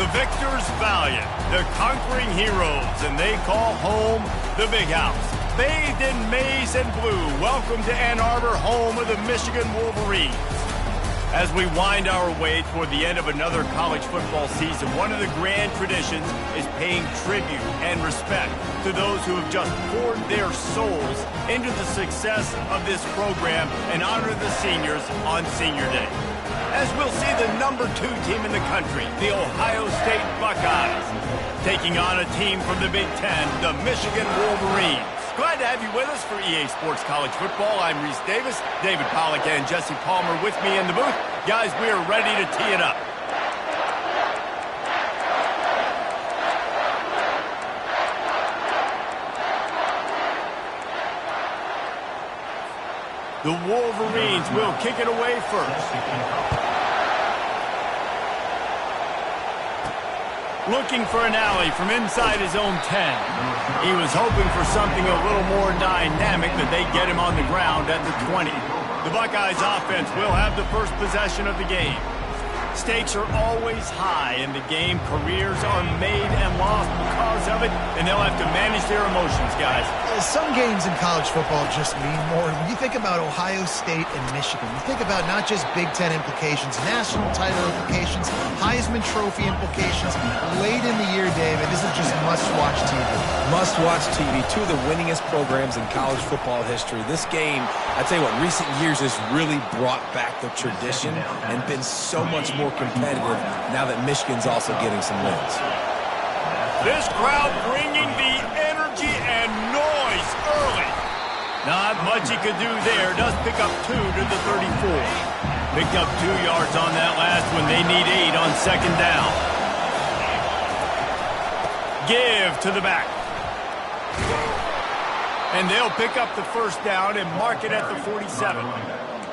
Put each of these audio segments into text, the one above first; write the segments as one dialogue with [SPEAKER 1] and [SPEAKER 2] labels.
[SPEAKER 1] The victors valiant, the conquering heroes, and they call home the Big House. Bathed in maize and blue, welcome to Ann Arbor, home of the Michigan Wolverines. As we wind our way toward the end of another college football season, one of the grand traditions is paying tribute and respect to those who have just poured their souls into the success of this program and honor the seniors on Senior Day. As we'll see the #2 team in the country, the Ohio State Buckeyes, taking on a team from the Big Ten, the Michigan Wolverines. Glad to have you with us for EA Sports College Football. I'm Reese Davis, David Pollack and Jesse Palmer with me in the booth. Guys, we are ready to tee it up. The Wolverines will kick it away first. Looking for an alley from inside his own 10. He was hoping for something a little more dynamic, but they get him on the ground at the 20. The Buckeyes offense will have the first possession of the game. Stakes are always high in the game. Careers are made and lost because of it, and they'll have to manage their emotions, guys.
[SPEAKER 2] Some games in college football just mean more. When you think about Ohio State and Michigan, you think about not just Big Ten implications, national title implications, Heisman Trophy implications. Late in the year, David, this is just must-watch TV.
[SPEAKER 3] Must-watch TV. Two of the winningest programs in college football history. This game, I tell you what, recent years has really brought back the tradition and been so much more competitive now that Michigan's also getting some wins.
[SPEAKER 1] This crowd bringing the energy and noise early. Not much he could do there. Does pick up 2 to the 34. Picked up 2 yards on that last one. They need 8 on second down. Give to the back. And they'll pick up the first down and mark it at the 47.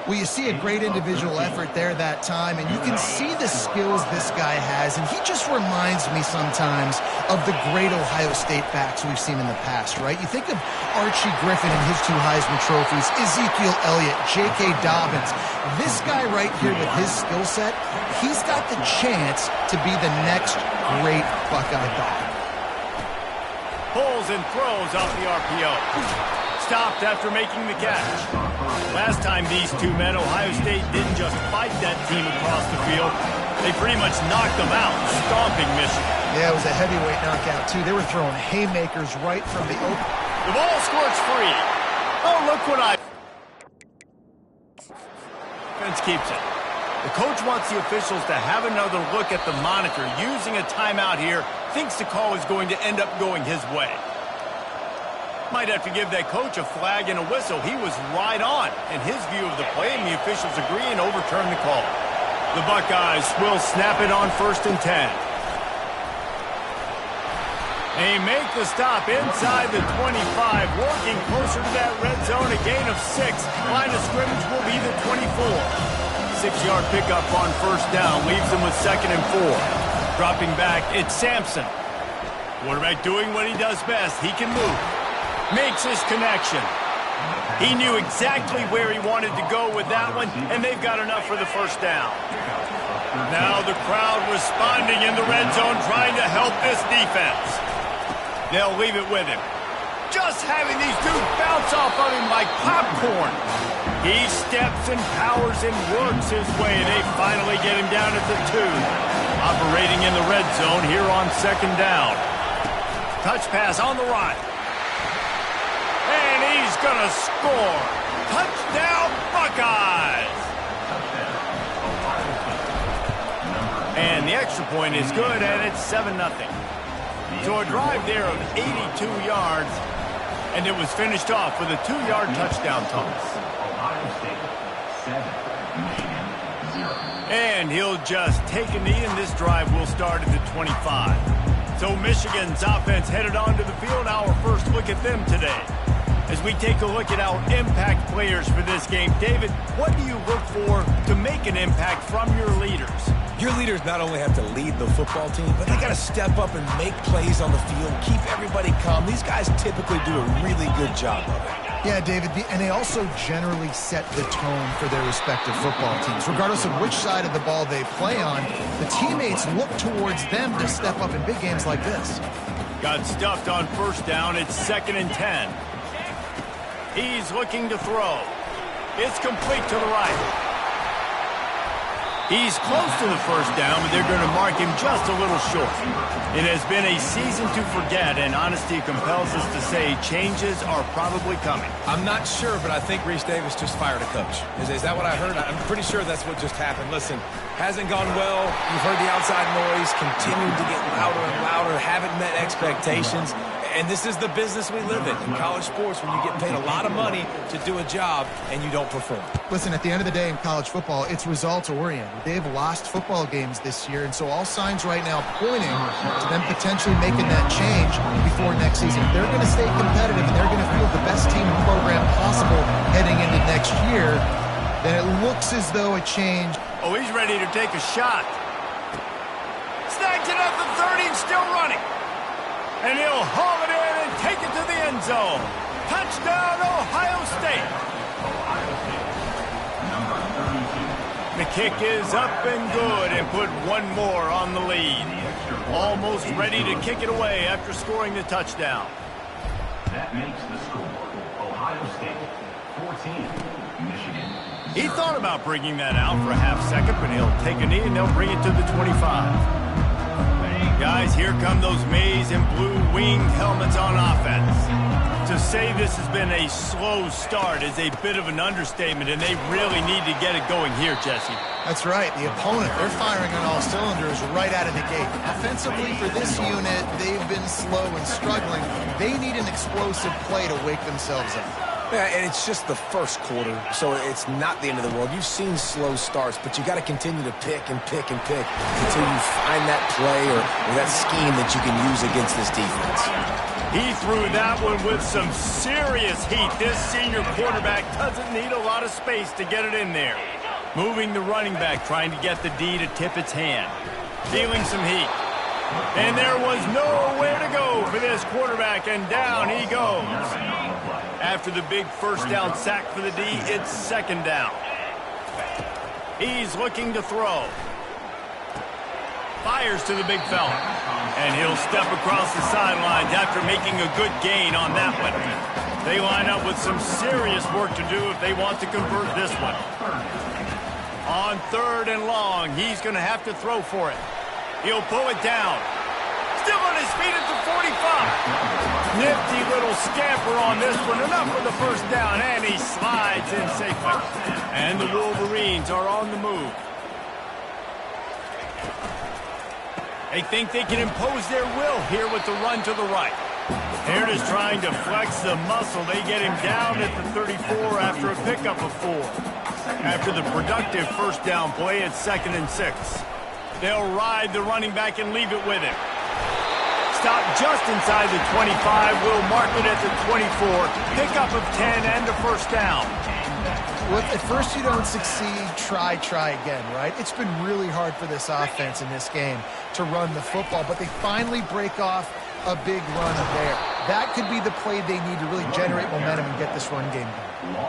[SPEAKER 2] Well, you see a great individual effort there that time, and you can see the skills this guy has, and he just reminds me sometimes of the great Ohio State backs we've seen in the past, right? You think of Archie Griffin and his 2 Heisman trophies, Ezekiel Elliott, J.K. Dobbins. This guy right here with his skill set, he's got the chance to be the next great Buckeye back.
[SPEAKER 1] Pulls and throws off the RPO. Stopped after making the catch. Last time these two met, Ohio State didn't just fight that team across the field. They pretty much knocked them out, stomping Michigan.
[SPEAKER 2] Yeah, it was a heavyweight knockout, too. They were throwing haymakers right from the open.
[SPEAKER 1] The ball squirts free. Oh, look what Defense keeps it. The coach wants the officials to have another look at the monitor. Using a timeout here, thinks the call is going to end up going his way. Might have to give that coach a flag and a whistle. He was right on in his view of the play, and the officials agree and overturn the call. The Buckeyes will snap it on 1st and 10. They make the stop inside the 25, working closer to that red zone, a gain of 6. Line of scrimmage will be the 24. 6-yard pickup on 1st down, leaves them with 2nd and 4. Dropping back, it's Sampson. Quarterback doing what he does best. He can move. Makes his connection. He knew exactly where he wanted to go with that one, and they've got enough for the first down. Now the crowd responding in the red zone, trying to help this defense. They'll leave it with him. Just having these dudes bounce off of him like popcorn. He steps and powers and works his way. They finally get him down at the 2. Operating in the red zone here on 2nd down. Touch pass on the right. And he's going to score. Touchdown, Buckeyes! And the extra point is good, and it's 7-0. So a drive there of 82 yards, and it was finished off with a 2-yard touchdown toss. And he'll just take a knee, and this drive will start at the 25. So Michigan's offense headed onto the field. Our first look at them today. As we take a look at our impact players for this game, David, what do you look for to make an impact from your leaders?
[SPEAKER 3] Your leaders not only have to lead the football team, but they got to step up and make plays on the field, keep everybody calm. These guys typically do a really good job of it.
[SPEAKER 2] Yeah, David, and they also generally set the tone for their respective football teams. Regardless of which side of the ball they play on, the teammates look towards them to step up in big games like this.
[SPEAKER 1] Got stuffed on first down. It's 2nd and 10. He's looking to throw. It's complete to the right. He's close to the first down, but they're going to mark him just a little short. It has been a season to forget, and honesty compels us to say changes are probably coming.
[SPEAKER 3] I'm not sure, but I think Reese Davis just fired a coach. Is that what I heard? I'm pretty sure that's what just happened. Listen, hasn't gone well. You've heard the outside noise, continuing to get louder and louder, haven't met expectations. And this is the business we live in college sports, when you get paid a lot of money to do a job and you don't perform.
[SPEAKER 2] Listen, at the end of the day in college football, it's results-oriented. They've lost football games this year, and so all signs right now pointing to them potentially making that change before next season. If they're going to stay competitive and they're going to field the best team and program possible heading into next year, then it looks as though a change.
[SPEAKER 1] Oh, he's ready to take a shot. Snags it at the 30 and still running. And he'll haul it in and take it to the end zone. Touchdown, Ohio State. The kick is up and good and put one more on the lead. Almost ready to kick it away after scoring the touchdown.
[SPEAKER 4] That makes the score Ohio State 14, Michigan.
[SPEAKER 1] He thought about bringing that out for a half second, but he'll take a knee and they'll bring it to the 25. Guys, here come those maize and blue winged helmets on offense. To say this has been a slow start is a bit of an understatement, and they really need to get it going here, Jesse.
[SPEAKER 2] That's right. The opponent, they're firing on all cylinders right out of the gate. Offensively, for this unit, they've been slow and struggling. They need an explosive play to wake themselves up.
[SPEAKER 3] Yeah, and it's just the first quarter, so it's not the end of the world. You've seen slow starts, but you got to continue to pick and pick and pick until you find that play or that scheme that you can use against this defense.
[SPEAKER 1] He threw that one with some serious heat. This senior quarterback doesn't need a lot of space to get it in there. Moving the running back, trying to get the D to tip its hand. Feeling some heat. And there was nowhere to go for this quarterback, and down he goes. After the big first down sack for the D, it's 2nd down. He's looking to throw. Fires to the big fella. And he'll step across the sidelines after making a good gain on that one. They line up with some serious work to do if they want to convert this one. On 3rd and long, he's going to have to throw for it. He'll pull it down. Still on his feet at the 45. Nifty little scamper on this one. Enough for the first down, and he slides in safely. And the Wolverines are on the move. They think they can impose their will here with the run to the right. Aaron is trying to flex the muscle. They get him down at the 34 after a pickup of 4. After the productive first down play, it's 2nd and 6. They'll ride the running back and leave it with him. Stop just inside the 25. We'll mark it at the 24. Pickup of 10 and a first down.
[SPEAKER 2] Well, at first you don't succeed, try again, right? It's been really hard for this offense in this game to run the football, but they finally break off a big run there. That could be the play they need to really generate momentum and get this run game going.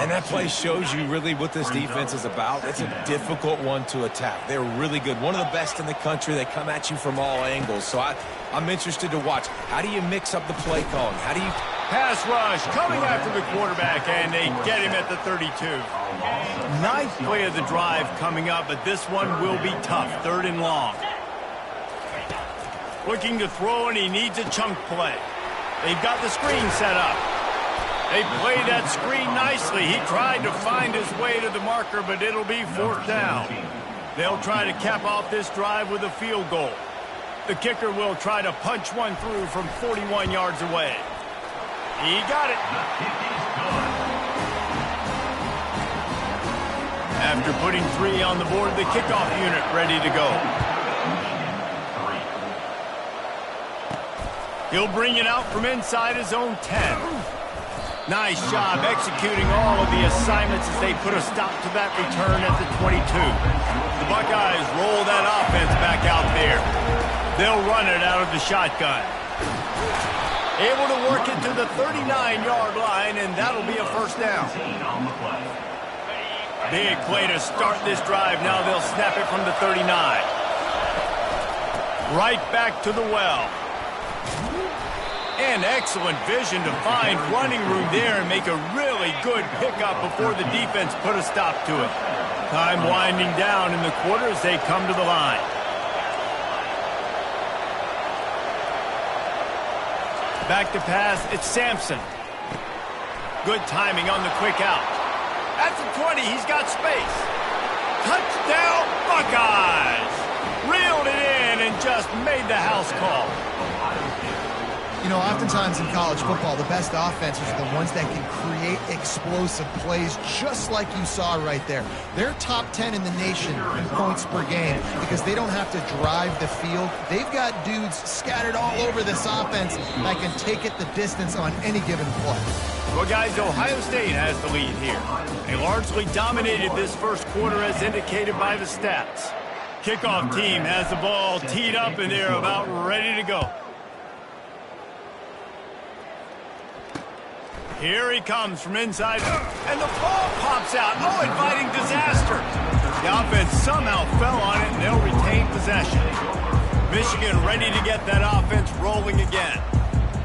[SPEAKER 3] And that play shows you really what this defense is about. It's a difficult one to attack. They're really good. One of the best in the country. They come at you from all angles. So I'm interested to watch. How do you mix up the play calling? How do you...
[SPEAKER 1] Pass rush coming after the quarterback, and they get him at the 32. Ninth play of the drive coming up, but this one will be tough. 3rd and long. Looking to throw, and he needs a chunk play. They've got the screen set up. They played that screen nicely. He tried to find his way to the marker, but it'll be 4th down. They'll try to cap off this drive with a field goal. The kicker will try to punch one through from 41 yards away. He got it. After putting 3 on the board, the kickoff unit ready to go. He'll bring it out from inside his own 10. Nice job executing all of the assignments as they put a stop to that return at the 22. The Buckeyes roll that offense back out there. They'll run it out of the shotgun. Able to work it to the 39-yard line, and that'll be a first down. Big play to start this drive. Now they'll snap it from the 39. Right back to the well. And excellent vision to find running room there and make a really good pickup before the defense put a stop to it. Time winding down in the quarter as they come to the line. Back to pass, it's Sampson. Good timing on the quick out. At the 20, he's got space. Touchdown, Buckeyes! Reeled it in and just made the house call.
[SPEAKER 2] You know, oftentimes in college football, the best offenses are the ones that can create explosive plays just like you saw right there. They're top 10 in the nation in points per game because they don't have to drive the field. They've got dudes scattered all over this offense that can take it the distance on any given play.
[SPEAKER 1] Well, guys, Ohio State has the lead here. They largely dominated this first quarter as indicated by the stats. Kickoff team has the ball teed up and they're about ready to go. Here he comes from inside, and the ball pops out. Oh, inviting disaster. The offense somehow fell on it, and they'll retain possession. Michigan ready to get that offense rolling again.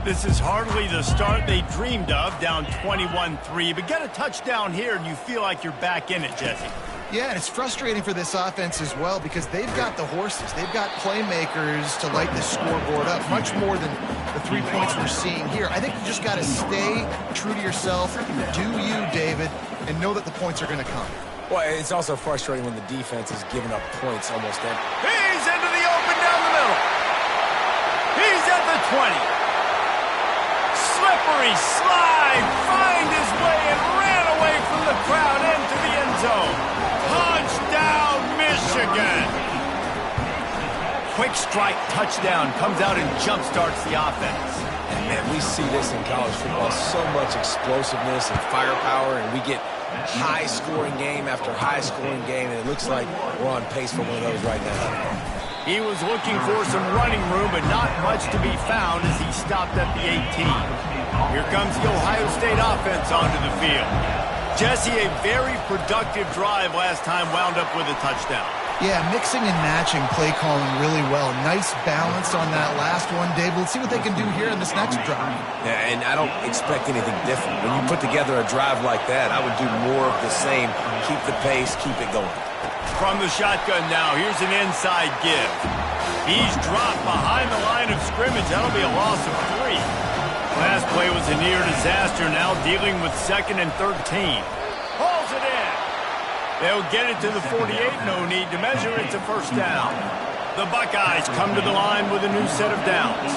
[SPEAKER 1] This is hardly the start they dreamed of, down 21-3, but get a touchdown here, and you feel like you're back in it, Jesse.
[SPEAKER 2] Yeah, and it's frustrating for this offense as well because they've got the horses. They've got playmakers to light the scoreboard up, much more than the 3 points we're seeing here. I think you just got to stay true to yourself, do you, David, and know that the points are going to come.
[SPEAKER 3] Well, it's also frustrating when the defense is giving up points almost every.
[SPEAKER 1] He's into the open down the middle. He's at the 20. Slippery slide, find his way and ran away from the crowd into the end zone. Touchdown, Michigan! Quick strike touchdown comes out and jumpstarts the offense.
[SPEAKER 3] And man, we see this in college football, so much explosiveness and firepower, and we get high-scoring game after high-scoring game, and it looks like we're on pace for one of those right now.
[SPEAKER 1] He was looking for some running room, but not much to be found as he stopped at the 18. Here comes the Ohio State offense onto the field. Jesse, a very productive drive last time wound up with a touchdown.
[SPEAKER 2] Yeah, mixing and matching play calling really well. Nice balance on that last one, Dave. Let's see what they can do here in this next drive.
[SPEAKER 3] Yeah, and I don't expect anything different. When you put together a drive like that, I would do more of the same. Keep the pace, keep it going.
[SPEAKER 1] From the shotgun now, here's an inside give. He's dropped behind the line of scrimmage. That'll be a loss of 3. Last play was a near disaster, now dealing with 2nd and 13. Hauls it in. They'll get it to the 48, no need to measure. It's a first down. The Buckeyes come to the line with a new set of downs.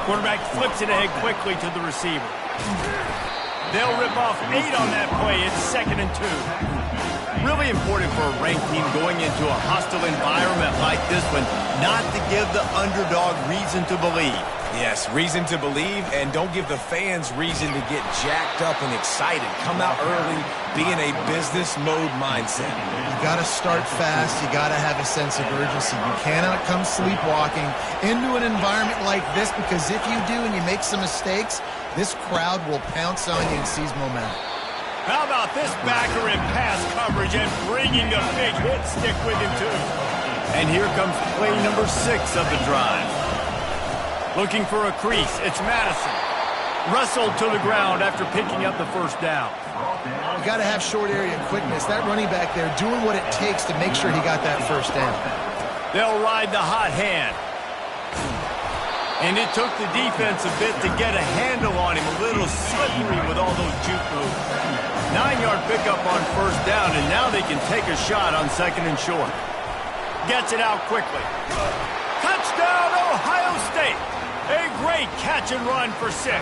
[SPEAKER 1] Quarterback flips it ahead quickly to the receiver. They'll rip off 8 on that play. It's 2nd and 2. Really important for a ranked team going into a hostile environment like this one, not to give the underdog reason to believe.
[SPEAKER 3] Yes, reason to believe, and don't give the fans reason to get jacked up and excited. Come out early, be in a business mode mindset.
[SPEAKER 2] You got to start fast. You got to have a sense of urgency. You cannot come sleepwalking into an environment like this because if you do and you make some mistakes, this crowd will pounce on you and seize momentum.
[SPEAKER 1] How about this backer in pass coverage and bringing the big hit stick with him, too. And here comes play number 6 of the drive. Looking for a crease, it's Madison. Wrestled to the ground after picking up the first down.
[SPEAKER 2] You got to have short area quickness. That running back there doing what it takes to make sure he got that first down.
[SPEAKER 1] They'll ride the hot hand. And it took the defense a bit to get a handle on him. A little slippery with all those juke moves. 9-yard pickup on first down, and now they can take a shot on 2nd and short. Gets it out quickly. Touchdown, Ohio State. A great catch and run for 6.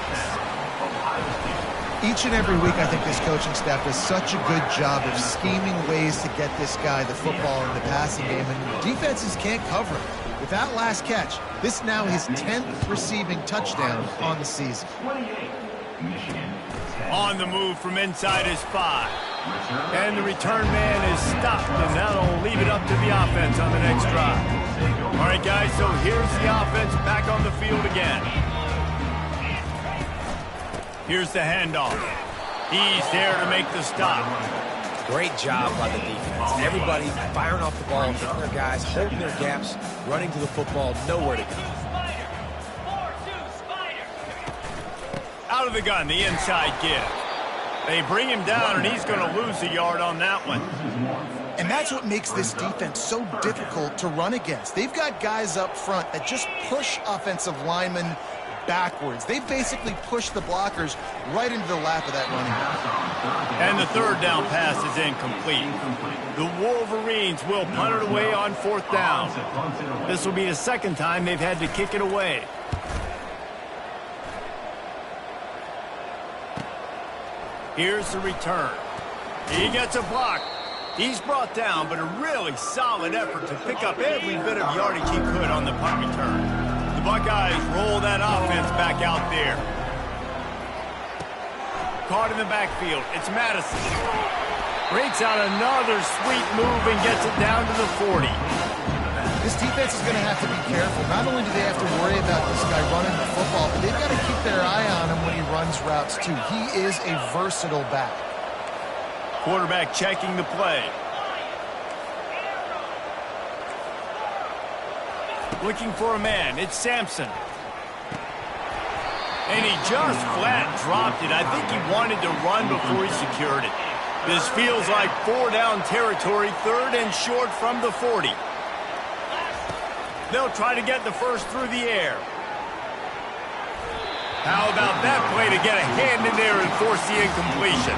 [SPEAKER 2] Each and every week, I think this coaching staff does such a good job of scheming ways to get this guy the football in the passing game, and defenses can't cover it. With that last catch, this now his 10th receiving touchdown on the season.
[SPEAKER 1] On the move from inside his 5. And the return man is stopped, and that'll leave it up to the offense on the next drive. All right, guys, so here's the offense back on the field again. Here's the handoff. He's there to make the stop.
[SPEAKER 3] Great job by the defense. Everybody firing off the ball, hitting their guys, holding their gaps, running to the football, nowhere to go.
[SPEAKER 1] Out of the gun, the inside give. They bring him down, and he's going to lose a yard on that one.
[SPEAKER 2] And that's what makes this defense so difficult to run against. They've got guys up front that just push offensive linemen backwards. They basically push the blockers right into the lap of that running back.
[SPEAKER 1] And the third down pass is incomplete. The Wolverines will punt it away on fourth down. This will be the second time they've had to kick it away. Here's the return. He gets a block. He's brought down, but a really solid effort to pick up every bit of yardage he could on the punt return. The Buckeyes roll that offense back out there. Caught in the backfield. It's Madison. Breaks out another sweet move and gets it down to the 40.
[SPEAKER 2] This defense is going to have to be careful. Not only do they have to worry about this guy running the football, but they've got to keep their eye on him when he runs routes too. He is a versatile back.
[SPEAKER 1] Quarterback checking the play. Looking for a man. It's Sampson. And he just flat dropped it. I think he wanted to run before he secured it. This feels like 4-down territory, third and short from the 40. They'll try to get the first through the air. How about that play to get a hand in there and force the incompletion?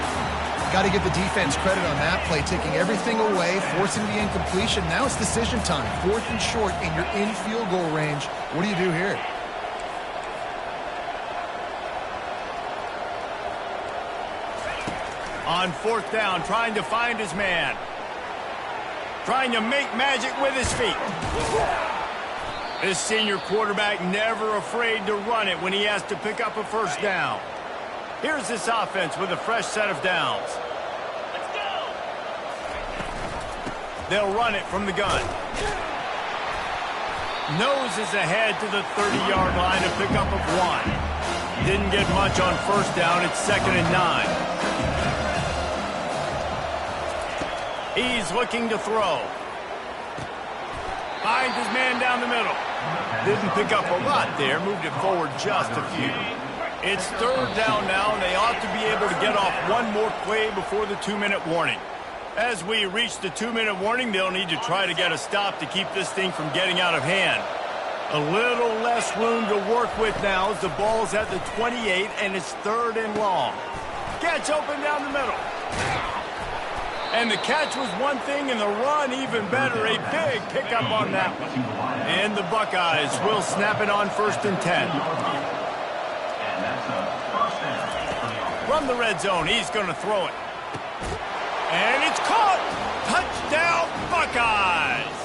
[SPEAKER 2] Got to give the defense credit on that play, taking everything away, forcing the incompletion. Now it's decision time. Fourth and short, and you're in field goal range. What do you do here?
[SPEAKER 1] On fourth down, trying to find his man. Trying to make magic with his feet. This senior quarterback never afraid to run it when he has to pick up a first down. Here's this offense with a fresh set of downs. Let's go. They'll run it from the gun. Noses ahead to the 30-yard line to pick up of one. Didn't get much on first down. It's 2nd and 9. He's looking to throw. Finds his man down the middle. Didn't pick up a lot there. Moved it forward just a few. It's third down now, and they ought to be able to get off one more play before the 2-minute warning. As we reach the 2-minute warning, they'll need to try to get a stop to keep this thing from getting out of hand. A little less room to work with now as the ball's at the 28, and it's third and long. Gets open down the middle. And the catch was one thing, and the run even better. A big pickup on that one. And the Buckeyes will snap it on 1st and 10. From the red zone, he's going to throw it. And it's caught! Touchdown, Buckeyes!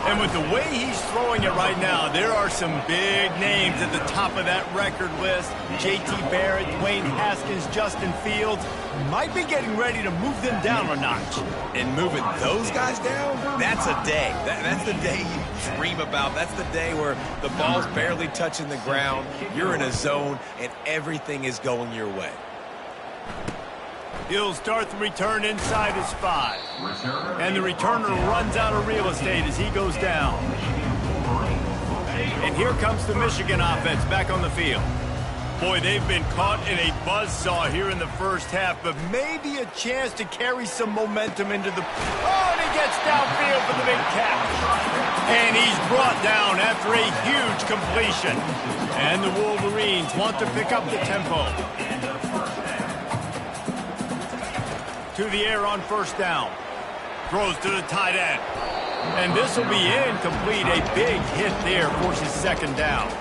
[SPEAKER 1] And with the way he's throwing it right now, there are some big names at the top of that record list. J.T. Barrett, Dwayne Haskins, Justin Fields might be getting ready to move them down a notch.
[SPEAKER 3] And moving those guys down, that's a day. That's the day you dream about. That's the day where the ball's barely touching the ground, you're in a zone, and everything is going your way.
[SPEAKER 1] He'll start the return inside his 5. And the returner runs out of real estate as he goes down. And here comes the Michigan offense back on the field. Boy, they've been caught in a buzzsaw here in the first half, but maybe a chance to carry some momentum into the... Oh, and he gets downfield for the big catch. And he's brought down after a huge completion. And the Wolverines want to pick up the tempo. To the air on first down. Throws to the tight end. And this will be incomplete. A big hit there forces 2nd down.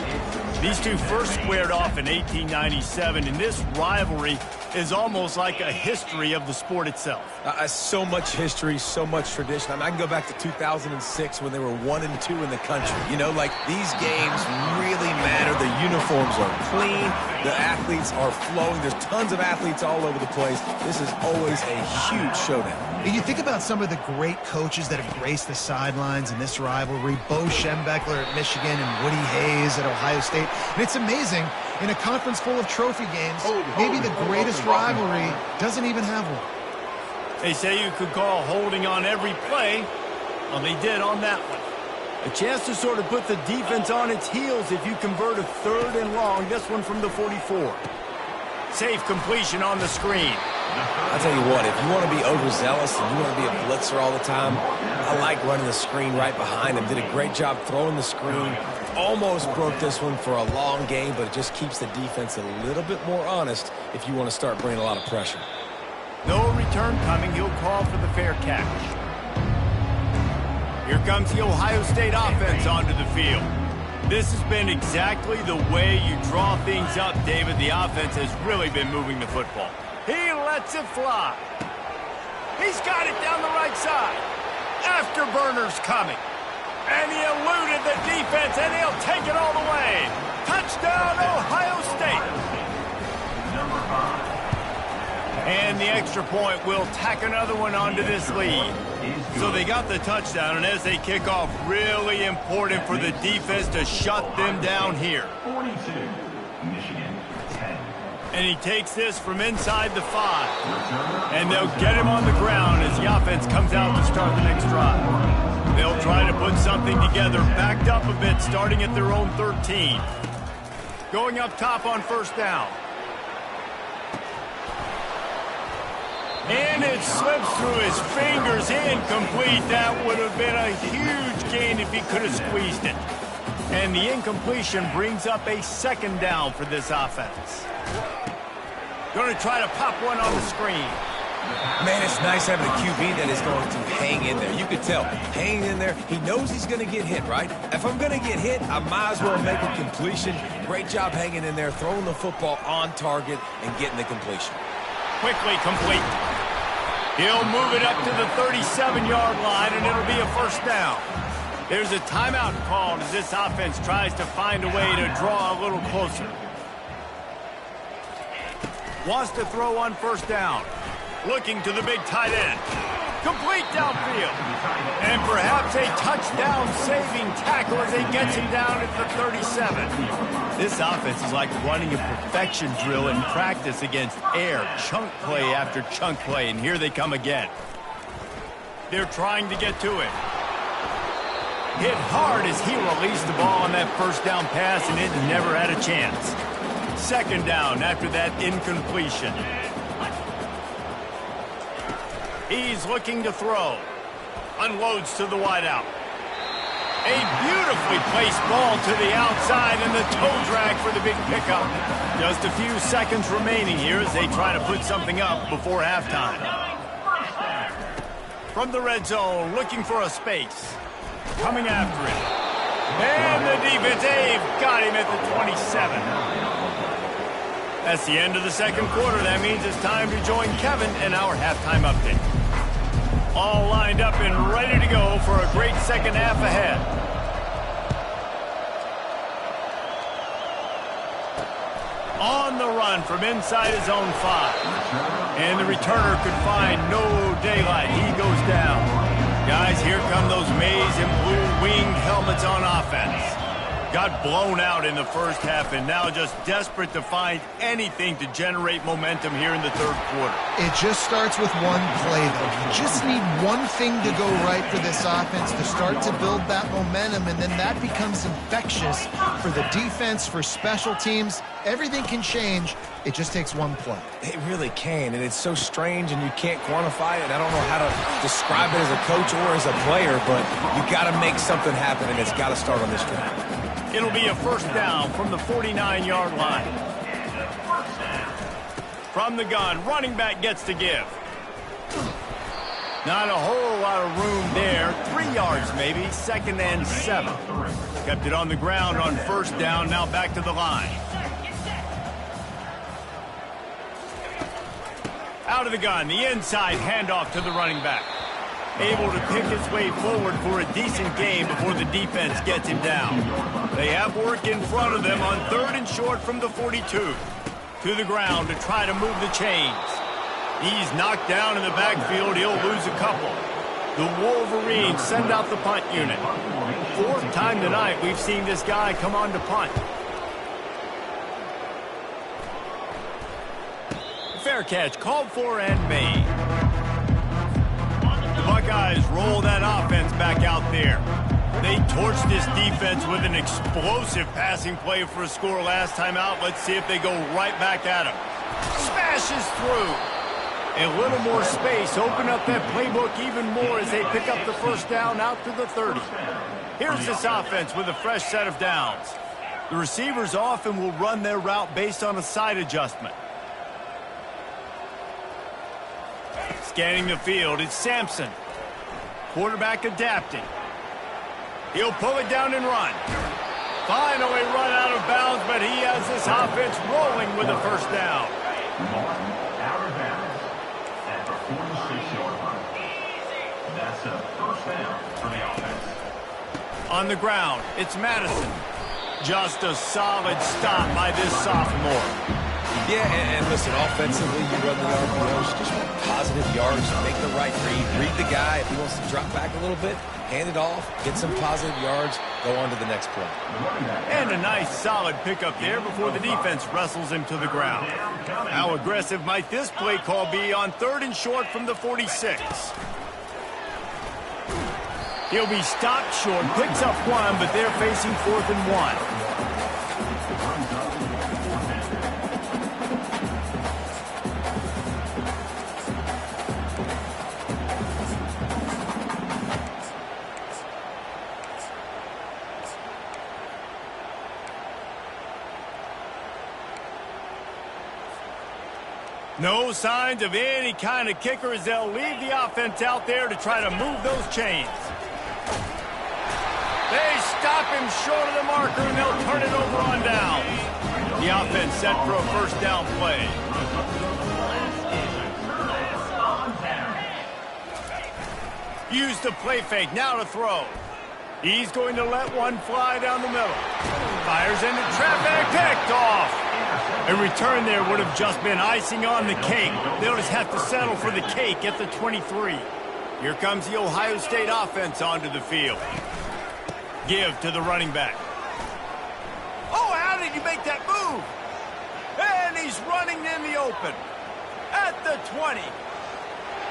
[SPEAKER 1] These two first squared off in 1897, and this rivalry is almost like a history of the sport itself.
[SPEAKER 3] So much history, so much tradition. I mean, I can go back to 2006 when they were 1-2 in the country. You know, like, these games really matter. The uniforms are clean. The athletes are flowing. There's tons of athletes all over the place. This is always a huge showdown.
[SPEAKER 2] You think about some of the great coaches that have graced the sidelines in this rivalry, Bo Schembechler at Michigan and Woody Hayes at Ohio State. And it's amazing, in a conference full of trophy games, maybe the greatest rivalry doesn't even have one.
[SPEAKER 1] They say you could call holding on every play. Well, they did on that one. A chance to sort of put the defense on its heels if you convert a 3rd and long. This one from the 44. Safe completion on the screen.
[SPEAKER 3] I'll tell you what, if you want to be overzealous and you want to be a blitzer all the time, I like running the screen right behind him. Did a great job throwing the screen. Almost broke this one for a long game, but it just keeps the defense a little bit more honest if you want to start bringing a lot of pressure.
[SPEAKER 1] No return coming. He'll call for the fair catch. Here comes the Ohio State offense onto the field. This has been exactly the way you draw things up, David. The offense has really been moving the football. He lets it fly. He's got it down the right side. Afterburner's coming. And he eluded the defense, and he'll take it all the way. Touchdown, Ohio State. And the extra point will tack another one onto this lead. So they got the touchdown, and as they kick off, really important for the defense to shut them down here.
[SPEAKER 4] 42, Michigan, 10.
[SPEAKER 1] And he takes this from inside the 5. And they'll get him on the ground as the offense comes out to start the next drive. They'll try to put something together, backed up a bit, starting at their own 13. Going up top on 1st down. And it slips through his fingers, incomplete. That would have been a huge gain if he could have squeezed it. And the incompletion brings up a 2nd down for this offense. Going to try to pop one on the screen.
[SPEAKER 3] Man, it's nice having a QB that is going to hang in there. You could tell, hanging in there. He knows he's going to get hit, right? If I'm going to get hit, I might as well make a completion. Great job hanging in there, throwing the football on target and getting the completion.
[SPEAKER 1] Quickly complete. He'll move it up to the 37-yard line, and it'll be a 1st down. There's a timeout called as this offense tries to find a way to draw a little closer. Wants to throw on 1st down. Looking to the big tight end. Complete downfield. And perhaps a touchdown-saving tackle as he gets him down at the 37. This offense is like running a perfection drill in practice against air. Chunk play after chunk play, and here they come again. They're trying to get to it. Hit hard as he released the ball on that 1st down pass, and it never had a chance. 2nd down after that incompletion. He's looking to throw. Unloads to the wideout. A beautifully placed ball to the outside, and the toe drag for the big pickup. Just a few seconds remaining here as they try to put something up before halftime. From the red zone, looking for a space. Coming after it. And the defense, they've got him at the 27. That's the end of the 2nd quarter. That means it's time to join Kevin in our halftime update. All lined up and ready to go for a great 2nd half ahead. On the run from inside his own 5. And the returner could find no daylight. He goes down. Guys, here come those maize and blue winged helmets on offense. Got blown out in the 1st half and now just desperate to find anything to generate momentum here in the 3rd quarter.
[SPEAKER 2] It just starts with one play, though. You just need one thing to go right for this offense to start to build that momentum, and then that becomes infectious for the defense, for special teams. Everything can change. It just takes one play.
[SPEAKER 3] It really can, and it's so strange, and you can't quantify it. I don't know how to describe it as a coach or as a player, but you got to make something happen, and it's got to start on this drive.
[SPEAKER 1] It'll be a 1st down from the 49-yard line. From the gun, running back gets to give. Not a whole lot of room there. 3 yards maybe, 2nd and 7. Kept it on the ground on 1st down, now back to the line. Out of the gun, the inside handoff to the running back. Able to pick his way forward for a decent gain before the defense gets him down. They have work in front of them on 3rd and short from the 42. To the ground to try to move the chains. He's knocked down in the backfield. He'll lose a couple. The Wolverines send out the punt unit. Fourth time tonight we've seen this guy come on to punt. Fair catch called for and made. The Buckeyes roll that offense back out there. They torched this defense with an explosive passing play for a score last time out. Let's see if they go right back at him. Smashes through. A little more space. Open up that playbook even more as they pick up the first down out to the 30. Here's this offense with a fresh set of downs. The receivers often will run their route based on a side adjustment. Scanning the field, it's Sampson. Quarterback adapting. He'll pull it down and run. Finally run out of bounds, but he has this offense rolling with a first down.
[SPEAKER 4] Martin out of bounds at the 46-yard line. That's a first down for the offense.
[SPEAKER 1] On the ground, it's Madison. Just a solid stop by this sophomore.
[SPEAKER 3] Yeah, and listen, offensively, you run the RPOs, just want positive yards, make the right read the guy. If he wants to drop back a little bit, hand it off, get some positive yards, go on to the next play.
[SPEAKER 1] And a nice solid pickup there before the defense wrestles him to the ground. How aggressive might this play call be on 3rd and short from the 46? He'll be stopped short, picks up one, but they're facing 4th and 1. No signs of any kind of kicker as they'll leave the offense out there to try to move those chains. They stop him short of the marker, and they'll turn it over on down. The offense set for a first down play. Use the play fake, now to throw. He's going to let one fly down the middle. Fires into traffic, picked off. A return there would have just been icing on the cake. They'll just have to settle for the cake at the 23. Here comes the Ohio State offense onto the field. Give to the running back. Oh, how did he make that move? And he's running in the open. At the 20.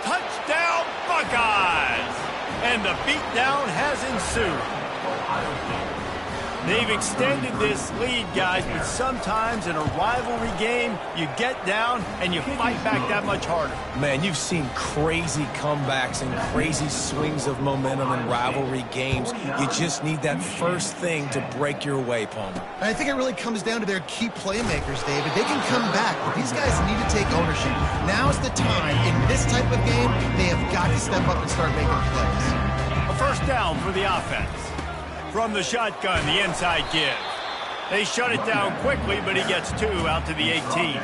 [SPEAKER 1] Touchdown, Buckeyes! And the beatdown has ensued. They've extended this lead, guys, but sometimes in a rivalry game, you get down and you fight back that much harder.
[SPEAKER 3] Man, you've seen crazy comebacks and crazy swings of momentum in rivalry games. You just need that first thing to break your way, Palmer.
[SPEAKER 2] I think it really comes down to their key playmakers, David. They can come back, but these guys need to take ownership. Now's the time. In this type of game, they have got to step up and start making plays.
[SPEAKER 1] A first down for the offense. From the shotgun, the inside give. They shut it down quickly, but he gets 2 out to the 18.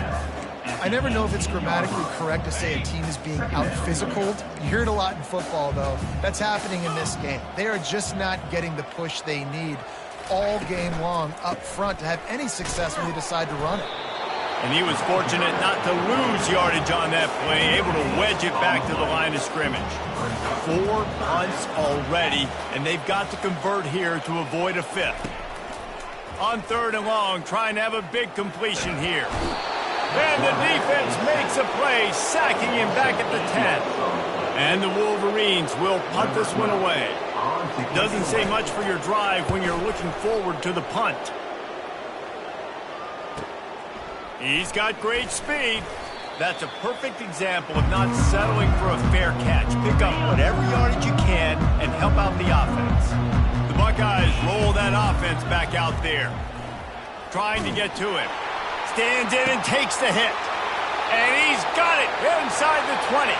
[SPEAKER 2] I never know if it's grammatically correct to say a team is being out-physicaled. You hear it a lot in football, though. That's happening in this game. They are just not getting the push they need all game long up front to have any success when they decide to run it.
[SPEAKER 1] And he was fortunate not to lose yardage on that play, able to wedge it back to the line of scrimmage. 4 punts already, and they've got to convert here to avoid a 5th. On 3rd and long, trying to have a big completion here. And the defense makes a play, sacking him back at the 10. And the Wolverines will punt this one away. Doesn't say much for your drive when you're looking forward to the punt. He's got great speed. That's a perfect example of not settling for a fair catch. Pick up whatever yardage you can and help out the offense. The Buckeyes roll that offense back out there. Trying to get to him. Stands in and takes the hit. And he's got it inside the 20.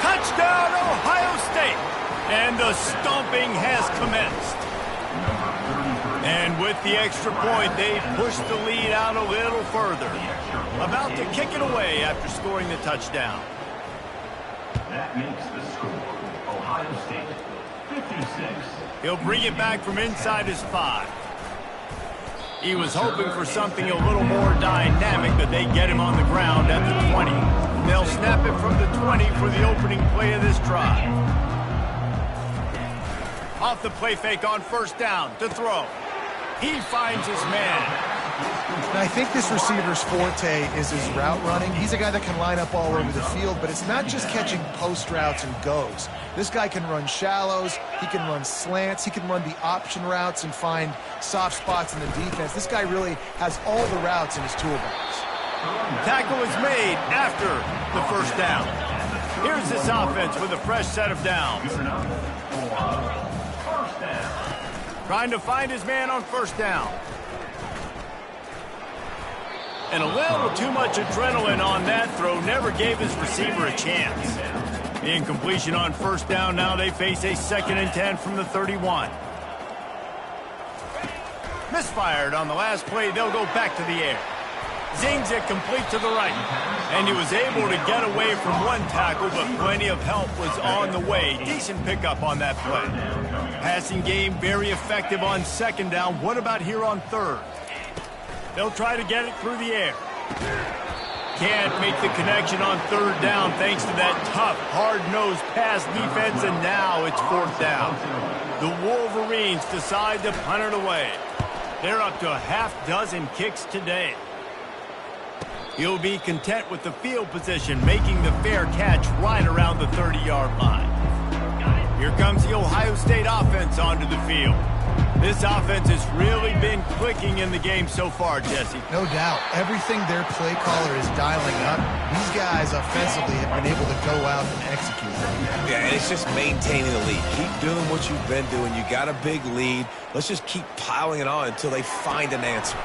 [SPEAKER 1] Touchdown, Ohio State. And the stomping has commenced. And with the extra point, they push the lead out a little further. About to kick it away after scoring the touchdown.
[SPEAKER 4] That makes the score Ohio State 56.
[SPEAKER 1] He'll bring it back from inside his 5. He was hoping for something a little more dynamic, but they get him on the ground at the 20. They'll snap it from the 20 for the opening play of this drive. Off the play fake on first down to throw. He finds his man.
[SPEAKER 2] And I think this receiver's forte is his route running. He's a guy that can line up all over the field, but it's not just catching post routes and goes. This guy can run shallows, he can run slants, he can run the option routes and find soft spots in the defense. This guy really has all the routes in his toolbox.
[SPEAKER 1] Tackle is made after the first down. Here's this offense with a fresh set of downs. Trying to find his man on first down. And a little too much adrenaline on that throw. Never gave his receiver a chance. The incompletion on first down. Now they face a 2nd and 10 from the 31. Misfired on the last play. They'll go back to the air. Zings it complete to the right. And he was able to get away from one tackle, but plenty of help was on the way. Decent pickup on that play. Passing game very effective on 2nd down. What about here on 3rd? They'll try to get it through the air. Can't make the connection on 3rd down thanks to that tough, hard-nosed pass defense, and now it's 4th down. The Wolverines decide to punt it away. They're up to a half-dozen kicks today. He'll be content with the field position, making the fair catch right around the 30-yard line. Here comes the Ohio State offense onto the field. This offense has really been clicking in the game so far, Jesse.
[SPEAKER 2] No doubt. Everything their play caller is dialing up, these guys offensively have been able to go out and execute.
[SPEAKER 3] Yeah, and it's just maintaining the lead. Keep doing what you've been doing. You got a big lead. Let's just keep piling it on until they find an answer.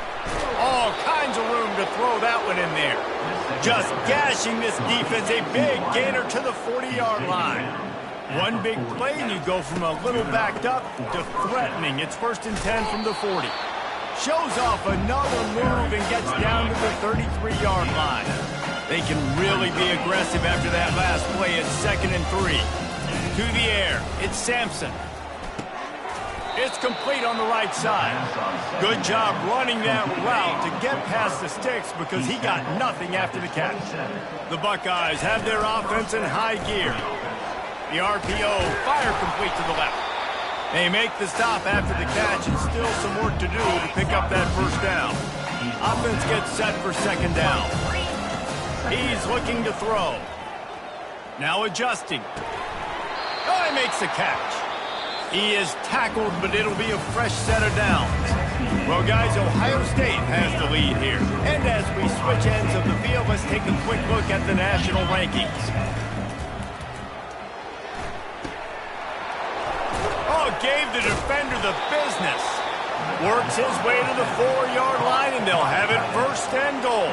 [SPEAKER 1] All kinds of room to throw that one in there. Just gashing this defense. A big gainer to the 40-yard line. One big play, and you go from a little backed up to threatening. It's 1st and 10 from the 40. Shows off another move and gets down to the 33-yard line. They can really be aggressive after that last play. It's 2nd and 3. To the air, it's Sampson. It's complete on the right side. Good job running that route to get past the sticks because he got nothing after the catch. The Buckeyes have their offense in high gear. The RPO, fire complete to the left. They make the stop after the catch, and still some work to do to pick up that first down. Offense gets set for 2nd down. He's looking to throw. Now adjusting. Oh, he makes the catch. He is tackled, but it'll be a fresh set of downs. Well, guys, Ohio State has the lead here. And as we switch ends of the field, let's take a quick look at the national rankings. Gave the defender the business. Works his way to the 4-yard line, and they'll have it 1st and goal.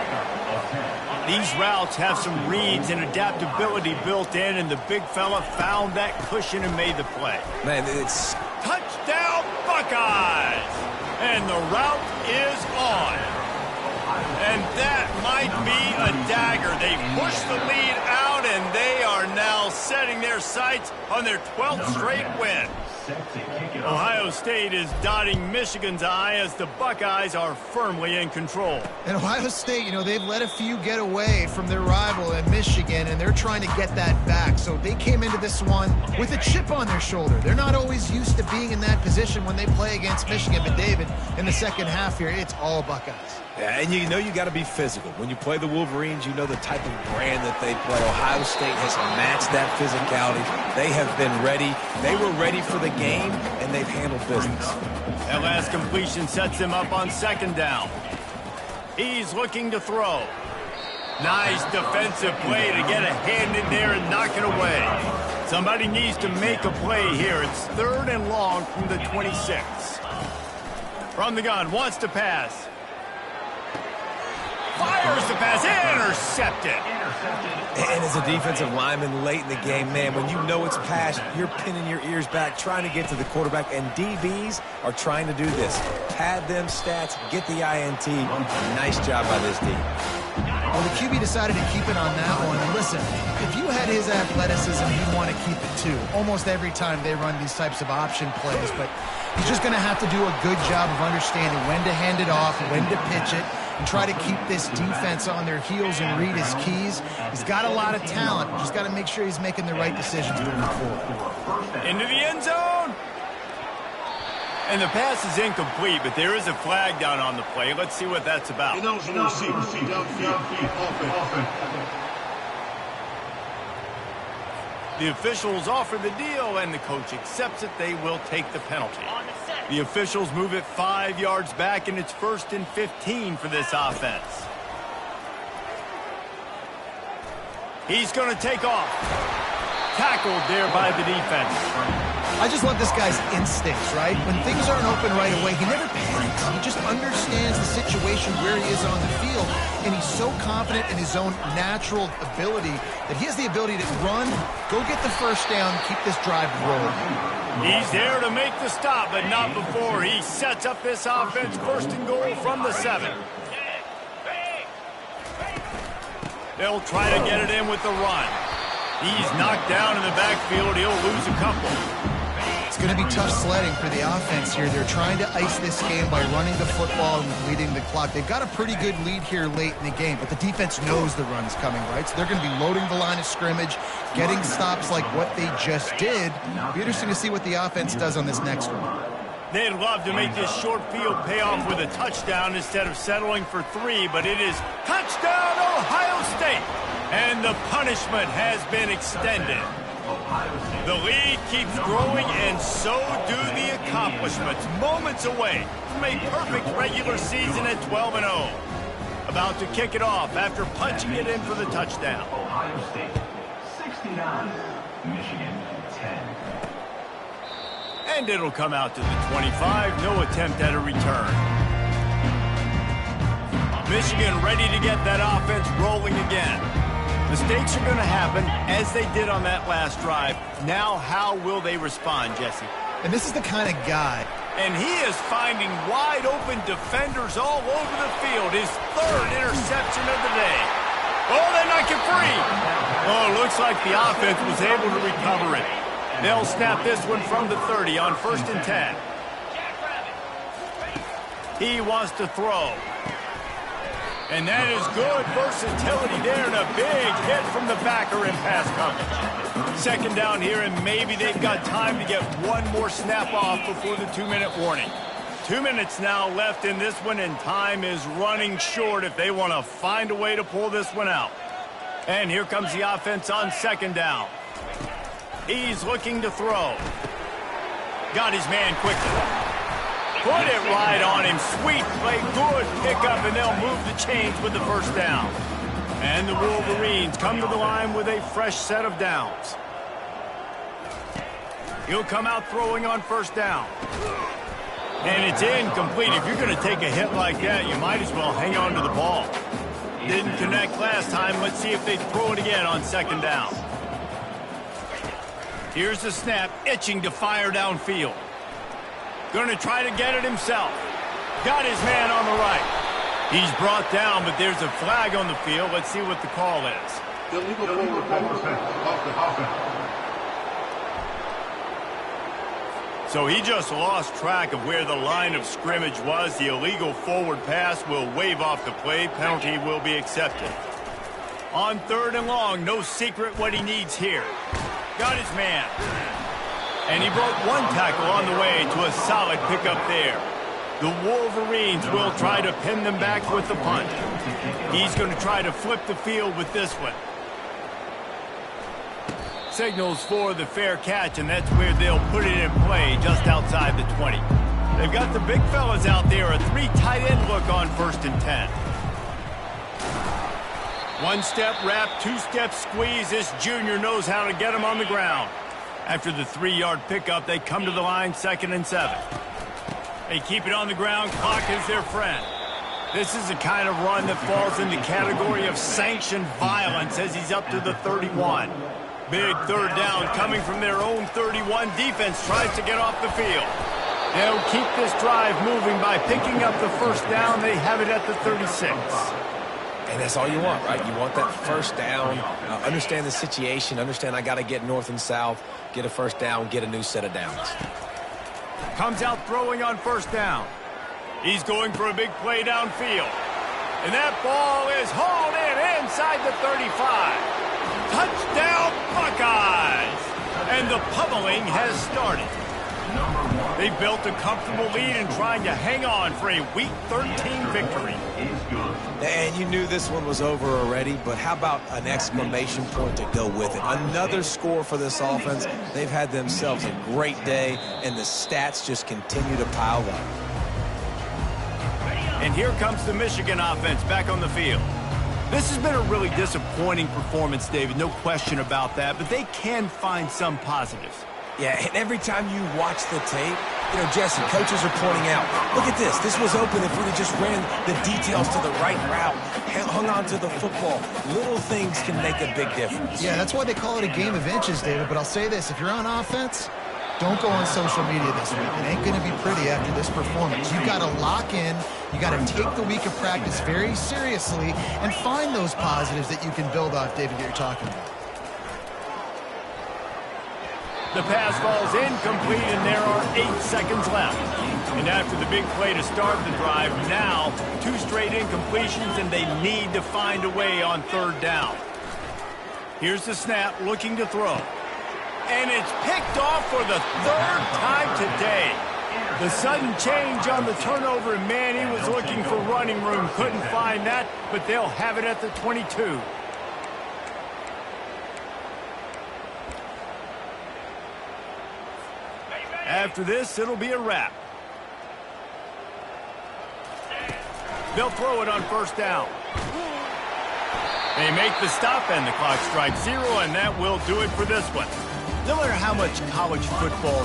[SPEAKER 1] These routes have some reads and adaptability built in, and the big fella found that cushion and made the play.
[SPEAKER 3] Man, it's
[SPEAKER 1] touchdown Buckeyes! And the route is on. And that might be a dagger. They push the lead out, and they are now setting their sights on their 12th straight win. Ohio State is dotting Michigan's eye as the Buckeyes are firmly in control.
[SPEAKER 2] And Ohio State, you know, they've let a few get away from their rival in Michigan, and they're trying to get that back. So they came into this one with a chip on their shoulder. They're not always used to being in that position when they play against Michigan. But, David, in the 2nd half here, it's all Buckeyes.
[SPEAKER 3] Yeah, and you know you got to be physical. When you play the Wolverines, you know the type of brand that they play. Ohio State has matched that physicality. They have been ready. They were ready for the game, and they've handled business.
[SPEAKER 1] That last completion sets him up on 2nd down. He's looking to throw. Nice defensive play to get a hand in there and knock it away. Somebody needs to make a play here. It's 3rd and long from the 26. From the gun, wants to pass. Fires the pass, intercepted.
[SPEAKER 3] And as a defensive lineman late in the game, man, when you know it's a pass, you're pinning your ears back, trying to get to the quarterback, and DBs are trying to do this. Pad them stats, get the INT. Nice job by this team.
[SPEAKER 2] Well, the QB decided to keep it on that one. And listen, if you had his athleticism, you'd want to keep it too. Almost every time they run these types of option plays, but he's just going to have to do a good job of understanding when to hand it off, when to pitch it, and try to keep this defense on their heels and read his keys. He's got a lot of talent. Just got to make sure he's making the right decisions moving forward.
[SPEAKER 1] Into the end zone. And the pass is incomplete, but there is a flag down on the play. Let's see what that's about. The officials offer the deal, and the coach accepts it. They will take the penalty. The officials move it 5 yards back, and it's 1st and 15 for this offense. He's going to take off. Tackled there by the defense.
[SPEAKER 2] I just love this guy's instincts, right? When things aren't open right away, he never panics. He just understands the situation where he is on the field, and he's so confident in his own natural ability that he has the ability to run, go get the first down, keep this drive rolling.
[SPEAKER 1] He's there to make the stop, but not before he sets up this offense. 1st and goal from the 7. They'll try to get it in with the run. He's knocked down in the backfield. He'll lose a couple.
[SPEAKER 2] It's going to be tough sledding for the offense here. They're trying to ice this game by running the football and leading the clock. They've got a pretty good lead here late in the game, but the defense knows the run's coming, right? So they're going to be loading the line of scrimmage, getting stops like what they just did. It'll be interesting to see what the offense does on this next one.
[SPEAKER 1] They'd love to make this short field pay off with a touchdown instead of settling for 3, but it is touchdown Ohio State, and the punishment has been extended. The lead keeps growing, and so do the accomplishments. Moments away from a perfect regular season at 12-0. About to kick it off after punching it in for the touchdown.
[SPEAKER 4] Ohio State 69, Michigan 10.
[SPEAKER 1] And it'll come out to the 25. No attempt at a return. Michigan ready to get that offense rolling again. Mistakes are going to happen, as they did on that last drive. Now, how will they respond, Jesse?
[SPEAKER 2] And this is the kind of guy.
[SPEAKER 1] And he is finding wide-open defenders all over the field. His 3rd interception of the day. Oh, they knock it free. Oh, it looks like the offense was able to recover it. They'll snap this one from the 30 on 1st and 10. He wants to throw. And that is good versatility there, and a big hit from the backer in pass coverage. 2nd down here, and maybe they've got time to get one more snap off before the 2-minute warning. 2 minutes now left in this one, and time is running short if they want to find a way to pull this one out. And here comes the offense on 2nd down. He's looking to throw. Got his man quickly. Put it right on him. Sweet play, good pickup, and they'll move the chains with the 1st down. And the Wolverines come to the line with a fresh set of downs. He'll come out throwing on 1st down. And it's incomplete. If you're going to take a hit like that, you might as well hang on to the ball. Didn't connect last time. Let's see if they throw it again on 2nd down. Here's the snap, itching to fire downfield. Going to try to get it himself. Got his man on the right. He's brought down, but there's a flag on the field. Let's see what the call is.
[SPEAKER 4] Illegal forward pass.
[SPEAKER 1] So he just lost track of where the line of scrimmage was. The illegal forward pass will wave off the play. Penalty will be accepted. On 3rd and long, no secret what he needs here. Got his man. And he broke one tackle on the way to a solid pickup there. The Wolverines will try to pin them back with the punt. He's going to try to flip the field with this one. Signals for the fair catch, and that's where they'll put it in play just outside the 20. They've got the big fellas out there, a 3 tight end look on 1st and 10. 1-step wrap, 2-step squeeze. This junior knows how to get him on the ground. After the 3-yard pickup, they come to the line 2nd and 7. They keep it on the ground. Clock is their friend. This is the kind of run that falls in the category of sanctioned violence as he's up to the 31. Big 3rd down coming from their own 31. Defense tries to get off the field. They'll keep this drive moving by picking up the 1st down. They have it at the 36.
[SPEAKER 3] And that's all you want, right? You want that 1st down, understand the situation, understand I got to get north and south, get a 1st down, get a new set of downs.
[SPEAKER 1] Comes out throwing on 1st down. He's going for a big play downfield. And that ball is hauled in inside the 35. Touchdown, Buckeyes! And the pummeling has started. They built a comfortable lead and trying to hang on for a Week 13 victory.
[SPEAKER 3] And you knew this one was over already, but how about an exclamation point to go with it? Another score for this offense. They've had themselves a great day, and the stats just continue to pile up.
[SPEAKER 1] And here comes the Michigan offense back on the field. This has been a really disappointing performance, David, no question about that, but they can find some positives.
[SPEAKER 3] Yeah, and every time you watch the tape, you know, Jesse, coaches are pointing out, look at this. This was open if we'd have just ran the details to the right route, hung on to the football. Little things can make a big difference.
[SPEAKER 2] Yeah, that's why they call it a game of inches, David. But I'll say this, if you're on offense, don't go on social media this week. It ain't going to be pretty after this performance. You've got to lock in. You got to take the week of practice very seriously and find those positives that you can build off, David, that you're talking about.
[SPEAKER 1] The pass falls incomplete, and there are 8 seconds left. And after the big play to start the drive, now 2 straight incompletions, and they need to find a way on 3rd down. Here's the snap, looking to throw. And it's picked off for the 3rd time today. The sudden change on the turnover, and man, he was looking for running room. Couldn't find that, but they'll have it at the 22. After this, it'll be a wrap. They'll throw it on 1st down. They make the stop, and the clock strikes 0, and that will do it for this one. No matter how much college football